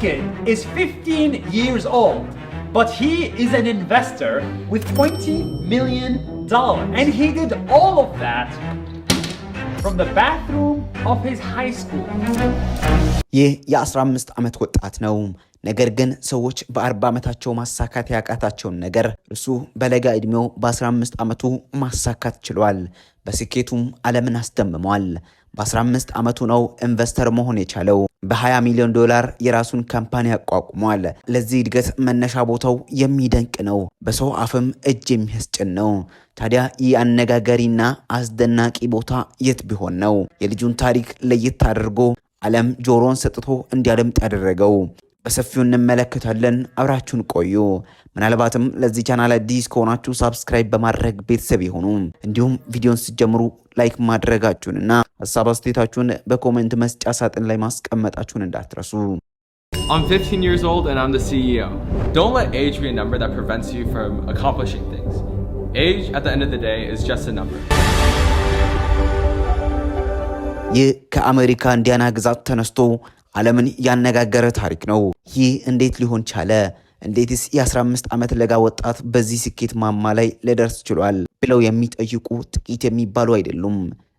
kid is 15 years old, but he is an investor with $20 million. And he did all of that from the bathroom of his high school. ይህ የ15 ዓመት ወጣት ነው። ነገር ግን ሰዎች በ40 ዓመታቸው ማሳካት ያቃታቸውን ነገር እሱ በለጋ እድሜው በ15 ዓመቱ ማሳካት ችሏል። በስኬቱም ዓለምን አስደምሟል። በ15 ዓመቱ ነው ኢንቨስተር መሆን የቻለው። በ$20 ሚሊዮን የራሱን ካምፓኒ አቋቁሟል። ለዚህ እድገት መነሻ ቦታው የሚደንቅ ነው፣ በሰው አፍም እጅ የሚያስጭን ነው። ታዲያ ይህ አነጋጋሪና አስደናቂ ቦታ የት ቢሆን ነው የልጁን ታሪክ ለየት አድርጎ ዓለም ጆሮን ሰጥቶ እንዲያደምጥ ያደረገው? በሰፊው እንመለከታለን። አብራችሁን ቆዩ። ምናልባትም ለዚህ ቻናል አዲስ ከሆናችሁ ሰብስክራይብ በማድረግ ቤተሰብ ይሁኑ። እንዲሁም ቪዲዮን ሲጀምሩ ላይክ ማድረጋችሁንና ሐሳብ አስተያየታችሁን በኮሜንት መስጫ ሳጥን ላይ ማስቀመጣችሁን እንዳትረሱ። I'm 15 years old and I'm the CEO. Don't let age be a number that prevents you from accomplishing things. Age at the end of the day is just a number. ይህ ከአሜሪካ ኢንዲያና ግዛት ተነስቶ ዓለምን ያነጋገረ ታሪክ ነው። ይህ እንዴት ሊሆን ቻለ? እንዴትስ የ15 ዓመት ለጋ ወጣት በዚህ ስኬት ማማ ላይ ሊደርስ ችሏል ብለው የሚጠይቁ ጥቂት የሚባሉ አይደሉም።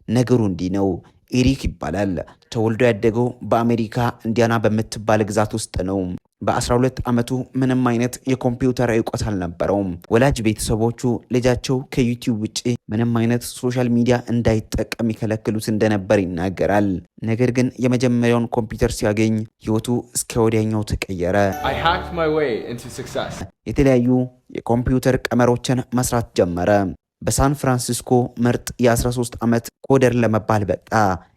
ነገሩ እንዲህ ነው። ኤሪክ ይባላል። ተወልዶ ያደገው በአሜሪካ ኢንዲያና በምትባል ግዛት ውስጥ ነው። በ12 ዓመቱ ምንም አይነት የኮምፒውተር ዕውቀት አልነበረውም። ወላጅ ቤተሰቦቹ ልጃቸው ከዩቲዩብ ውጪ ምንም አይነት ሶሻል ሚዲያ እንዳይጠቀም ይከለክሉት እንደነበር ይናገራል። ነገር ግን የመጀመሪያውን ኮምፒውተር ሲያገኝ ህይወቱ እስከ ወዲያኛው ተቀየረ። I hacked my way into success. የተለያዩ የኮምፒውተር ቀመሮችን መስራት ጀመረ። በሳን ፍራንሲስኮ ምርጥ የ13 ዓመት ኮደር ለመባል በቃ።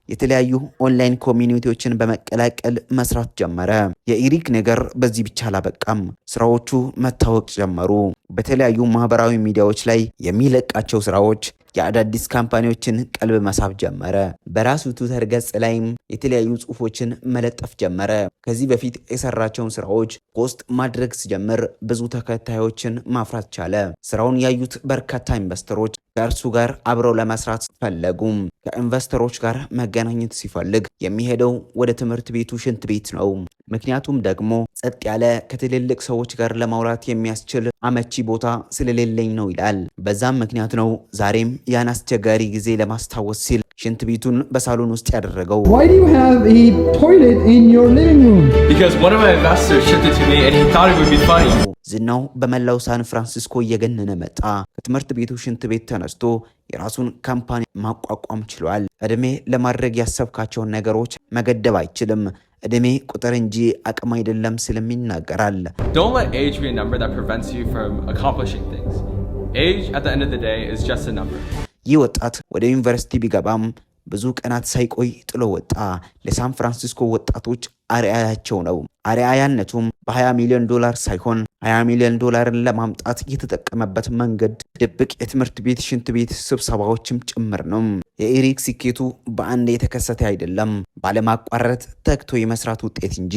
የተለያዩ ኦንላይን ኮሚኒቲዎችን በመቀላቀል መስራት ጀመረ። የኤሪክ ነገር በዚህ ብቻ አላበቃም። ስራዎቹ መታወቅ ጀመሩ። በተለያዩ ማህበራዊ ሚዲያዎች ላይ የሚለቃቸው ስራዎች የአዳዲስ ካምፓኒዎችን ቀልብ መሳብ ጀመረ። በራሱ ትዊተር ገጽ ላይም የተለያዩ ጽሁፎችን መለጠፍ ጀመረ። ከዚህ በፊት የሰራቸውን ስራዎች ፖስት ማድረግ ሲጀምር ብዙ ተከታዮችን ማፍራት ቻለ። ስራውን ያዩት በርካታ ኢንቨስተሮች ከእርሱ ጋር አብረው ለመስራት ፈለጉም። ከኢንቨስተሮች ጋር መገናኘት ሲፈልግ የሚሄደው ወደ ትምህርት ቤቱ ሽንት ቤት ነው። ምክንያቱም ደግሞ ጸጥ ያለ ከትልልቅ ሰዎች ጋር ለማውራት የሚያስችል አመቺ ቦታ ስለሌለኝ ነው ይላል። በዛም ምክንያት ነው ዛሬም ያን አስቸጋሪ ጊዜ ለማስታወስ ሲል ሽንት ቤቱን በሳሎን ውስጥ ያደረገው። Why do you have a toilet in your living room? Because one of my investors shipped it to me and he thought it would be funny. ዝናው በመላው ሳን ፍራንሲስኮ እየገነነ መጣ። ከትምህርት ቤቱ ሽንት ቤት ተነስቶ የራሱን ካምፓኒ ማቋቋም ችሏል። እድሜ ለማድረግ ያሰብካቸውን ነገሮች መገደብ አይችልም። እድሜ ቁጥር እንጂ አቅም አይደለም ስልም ይናገራል። Don't let age be a number that prevents you from accomplishing things. Age at the end of the day is just a number. ይህ ወጣት ወደ ዩኒቨርሲቲ ቢገባም ብዙ ቀናት ሳይቆይ ጥሎ ወጣ። ለሳን ፍራንሲስኮ ወጣቶች አርአያቸው ነው። አርአያነቱም በ$20 ሚሊዮን ሳይሆን $20 ሚሊዮን ለማምጣት የተጠቀመበት መንገድ ድብቅ የትምህርት ቤት ሽንት ቤት ስብሰባዎችም ጭምር ነው። የኤሪክ ስኬቱ በአንድ የተከሰተ አይደለም፣ ባለማቋረጥ ተግቶ የመስራት ውጤት እንጂ።